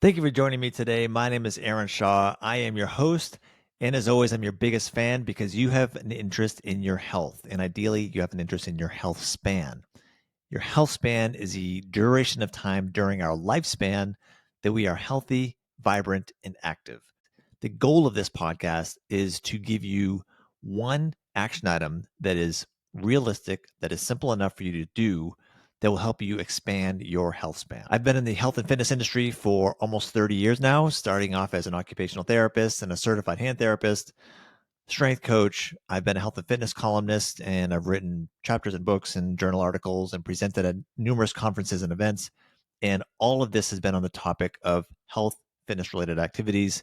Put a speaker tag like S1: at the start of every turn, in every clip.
S1: Thank you for joining me today. My name is Aaron Shaw. I am your host. And as always, I'm your biggest fan because you have an interest in your health. And ideally, you have an interest in your health span. Your health span is the duration of time during our lifespan that we are healthy, vibrant, and active. The goal of this podcast is to give you one action item that is realistic, that is simple enough for you to do, that will help you expand your health span. I've been in the health and fitness industry for almost 30 years now, starting off as an occupational therapist and a certified hand therapist, strength coach. I've been a health and fitness columnist, and I've written chapters and books and journal articles and presented at numerous conferences and events. And all of this has been on the topic of health, fitness related activities,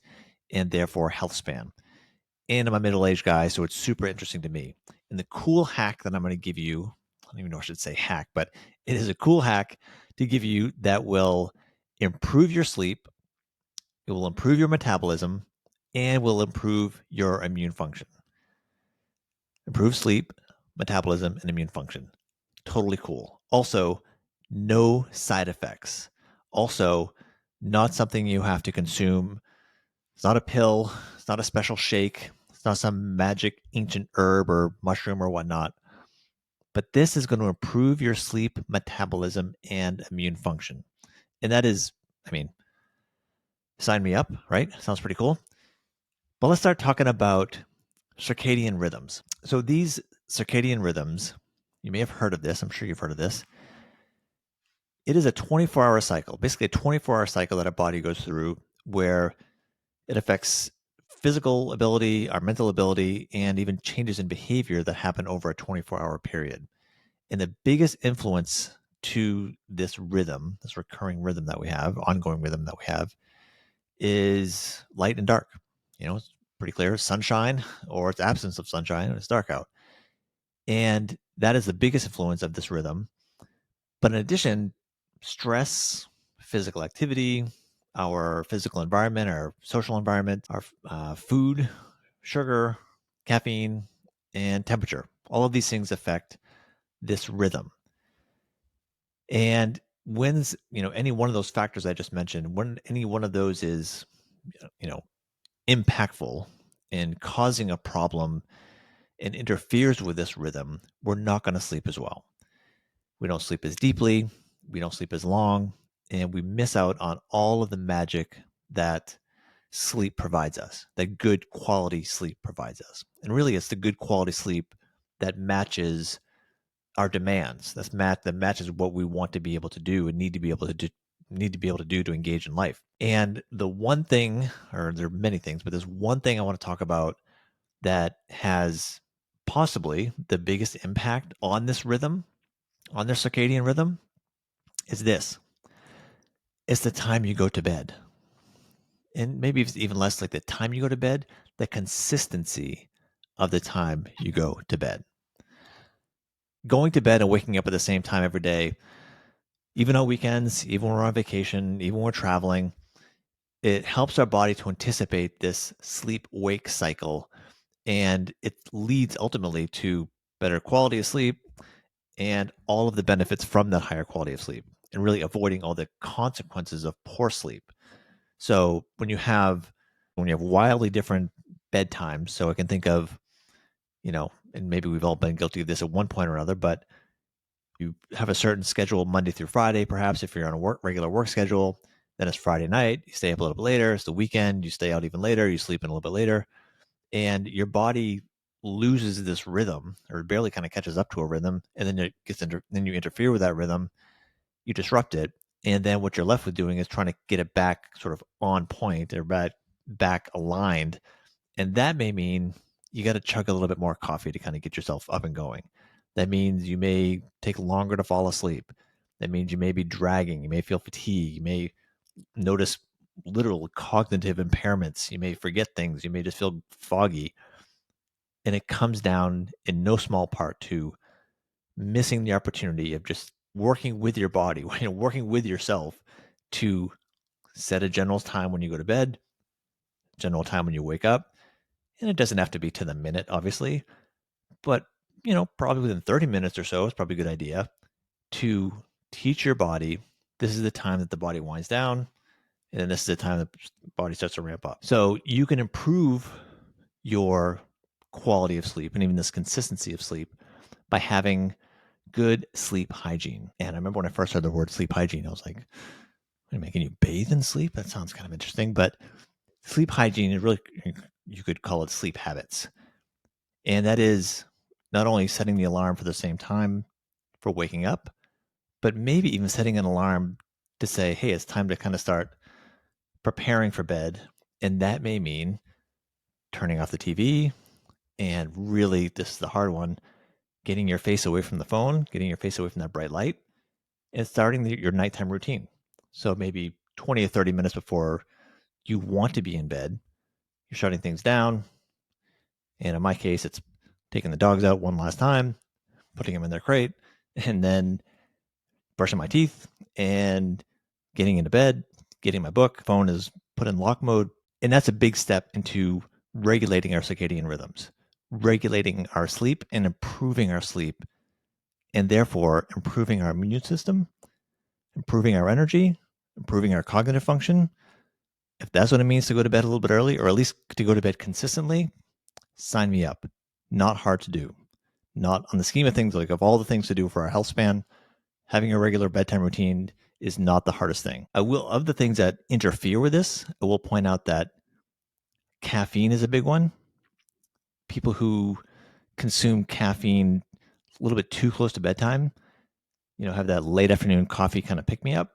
S1: and therefore health span. And I'm a middle-aged guy, so it's super interesting to me. And the cool hack that I'm going to give you, I don't even know if I should say hack, but it is a cool hack to give you that will improve your sleep, it will improve your metabolism, and will improve your immune function. Improve sleep, metabolism, and immune function. Totally cool. Also, no side effects. Also, not something you have to consume. It's not a pill. It's not a special shake. It's not some magic ancient herb or mushroom or whatnot. But this is going to improve your sleep, metabolism, and immune function. And that is, I mean, sign me up, right? Sounds pretty cool. But let's start talking about circadian rhythms. So these circadian rhythms, you may have heard of this. I'm sure you've heard of this. It is a 24-hour cycle, basically a 24-hour cycle that our body goes through where it affects physical ability, our mental ability, and even changes in behavior that happen over a 24-hour period. And the biggest influence to this rhythm, this recurring rhythm that we have, ongoing rhythm that we have, is light and dark. It's pretty clear, sunshine or its absence of sunshine when it's dark out. And that is the biggest influence of this rhythm. But in addition, stress, physical activity, our physical environment, our social environment, our food, sugar, caffeine, and temperature. All of these things affect this rhythm. And when's, any one of those factors I just mentioned, when any one of those is, you know, impactful in causing a problem and interferes with this rhythm, we're not going to sleep as well. We don't sleep as deeply, we don't sleep as long, and we miss out on all of the magic that sleep provides us, that good quality sleep provides us. And really, it's the good quality sleep that matches our demands. That matches what we want to be able to do and need to be able to do to engage in life. And the one thing, or there are many things, but there's one thing I want to talk about that has possibly the biggest impact on this rhythm, on their circadian rhythm, is this. It's the time you go to bed. And maybe it's even less like the time you go to bed, the consistency of the time you go to bed. Going to bed and waking up at the same time every day, even on weekends, even when we're on vacation, even when we're traveling, it helps our body to anticipate this sleep wake cycle. And it leads ultimately to better quality of sleep and all of the benefits from that higher quality of sleep and really avoiding all the consequences of poor sleep. So when you have wildly different bedtimes, so I can think of, and maybe we've all been guilty of this at one point or another, but you have a certain schedule Monday through Friday, perhaps if you're on a regular work schedule, then it's Friday night, you stay up a little bit later, it's the weekend, you stay out even later, you sleep in a little bit later, and your body loses this rhythm or barely kind of catches up to a rhythm, and then then you interfere with that rhythm, you disrupt it, and then what you're left with doing is trying to get it back sort of on point or back aligned. And that may mean you got to chug a little bit more coffee to kind of get yourself up and going. That means you may take longer to fall asleep. That means you may be dragging. You may feel fatigue. You may notice literal cognitive impairments. You may forget things. You may just feel foggy. And it comes down in no small part to missing the opportunity of just working with your body, working with yourself to set a general time when you go to bed, general time when you wake up. And it doesn't have to be to the minute, obviously, but probably within 30 minutes or so is probably a good idea to teach your body this is the time that the body winds down And then this is the time the body starts to ramp up. So you can improve your quality of sleep and even this consistency of sleep by having good sleep hygiene. And I remember when I first heard the word sleep hygiene, I was like, wait a minute, can you bathe in sleep? That sounds kind of interesting. But sleep hygiene is really, you could call it sleep habits. And that is not only setting the alarm for the same time for waking up, but maybe even setting an alarm to say, hey, it's time to kind of start preparing for bed. And that may mean turning off the TV and really, this is the hard one, getting your face away from the phone, getting your face away from that bright light, and starting your nighttime routine. So maybe 20 or 30 minutes before you want to be in bed, you're shutting things down. And in my case, it's taking the dogs out one last time, putting them in their crate, and then brushing my teeth and getting into bed, getting my book. Phone is put in lock mode. And that's a big step into regulating our circadian rhythms, regulating our sleep and improving our sleep, and therefore improving our immune system, improving our energy, improving our cognitive function. If that's what it means to go to bed a little bit early, or at least to go to bed consistently, sign me up. Not hard to do. Not on the scheme of things, like of all the things to do for our health span, having a regular bedtime routine is not the hardest thing. I will, of the things that interfere with this, I will point out that caffeine is a big one. People who consume caffeine a little bit too close to bedtime, have that late afternoon coffee kind of pick me up,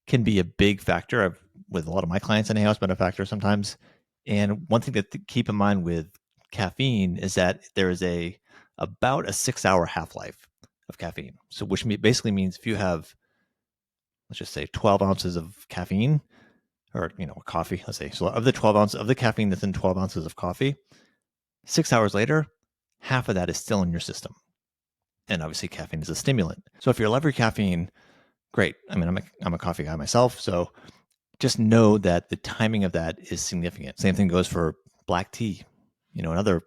S1: can be a big factor. With a lot of my clients anyhow, it's been a factor sometimes. And one thing to keep in mind with caffeine is that there is about a 6-hour half-life of caffeine. So which basically means if you have, let's just say 12 ounces of caffeine, or coffee, let's say, so of the 12 ounces of the caffeine that's in 12 ounces of coffee, 6 hours later, half of that is still in your system. And obviously caffeine is a stimulant. So if you love your caffeine, great. I mean, I'm a coffee guy myself, so just know that the timing of that is significant. Same thing goes for black tea, and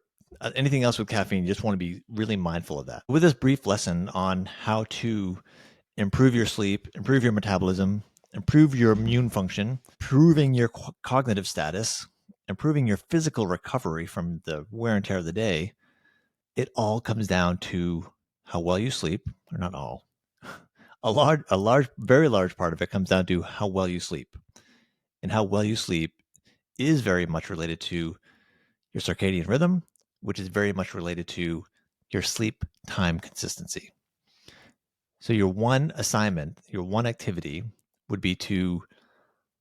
S1: anything else with caffeine. You just want to be really mindful of that. With this brief lesson on how to improve your sleep, improve your metabolism, improve your immune function, improving your cognitive status, improving your physical recovery from the wear and tear of the day, it all comes down to how well you sleep, or not all. Very large part of it comes down to how well you sleep. And how well you sleep is very much related to your circadian rhythm, which is very much related to your sleep time consistency. So your one assignment, your one activity would be to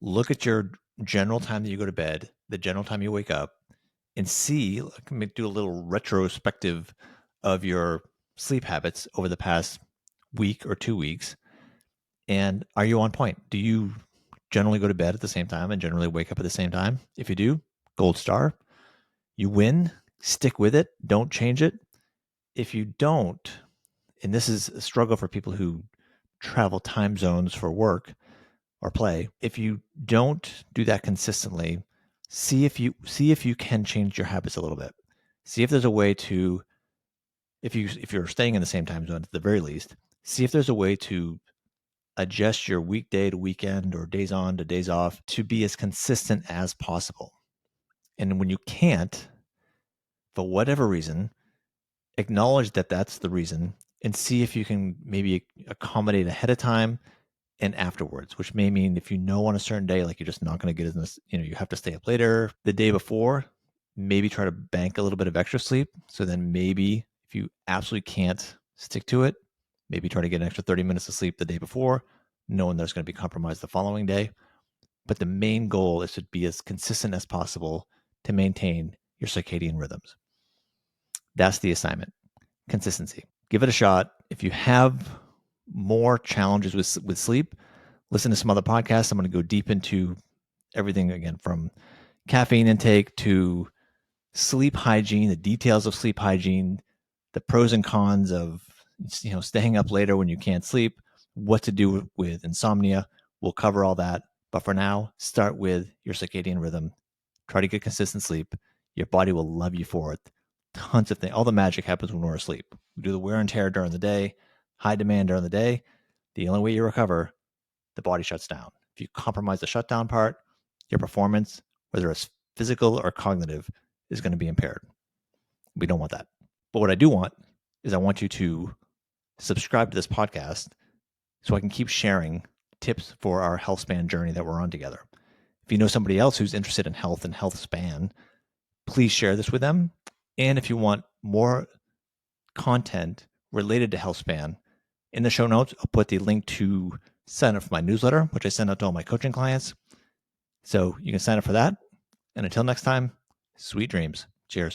S1: look at your general time that you go to bed, the general time you wake up, and do a little retrospective of your sleep habits over the past week or 2 weeks. And are you on point? Do you generally go to bed at the same time and generally wake up at the same time? If you do, gold star. You win. Stick with it. Don't change it. If you don't, and this is a struggle for people who travel time zones for work or play, if you don't do that consistently, see if you can change your habits a little bit. See if there's a way to, if you're staying in the same time zone at the very least, see if there's a way to adjust your weekday to weekend or days on to days off to be as consistent as possible. And when you can't, for whatever reason, acknowledge that that's the reason and see if you can maybe accommodate ahead of time and afterwards, which may mean if on a certain day, like you're just not going to get in this, you have to stay up later the day before, maybe try to bank a little bit of extra sleep. So then maybe if you absolutely can't stick to it, maybe try to get an extra 30 minutes of sleep the day before, knowing there's going to be compromised the following day. But the main goal is to be as consistent as possible to maintain your circadian rhythms. That's the assignment. Consistency. Give it a shot. If you have more challenges with sleep, listen to some other podcasts. I'm going to go deep into everything again, from caffeine intake to sleep hygiene, the details of sleep hygiene, the pros and cons of staying up later when you can't sleep, what to do with insomnia. We'll cover all that. But for now, start with your circadian rhythm. Try to get consistent sleep. Your body will love you for it. Tons of things. All the magic happens when we're asleep. We do the wear and tear during the day, high demand during the day. The only way you recover, the body shuts down. If you compromise the shutdown part, your performance, whether it's physical or cognitive, is going to be impaired. We don't want that. But what I do want is I want you to subscribe to this podcast so I can keep sharing tips for our health span journey that we're on together. If you know somebody else who's interested in health and health span, please share this with them. And if you want more content related to health span, in the show notes, I'll put the link to sign up for my newsletter, which I send out to all my coaching clients. So you can sign up for that. And until next time, sweet dreams. Cheers.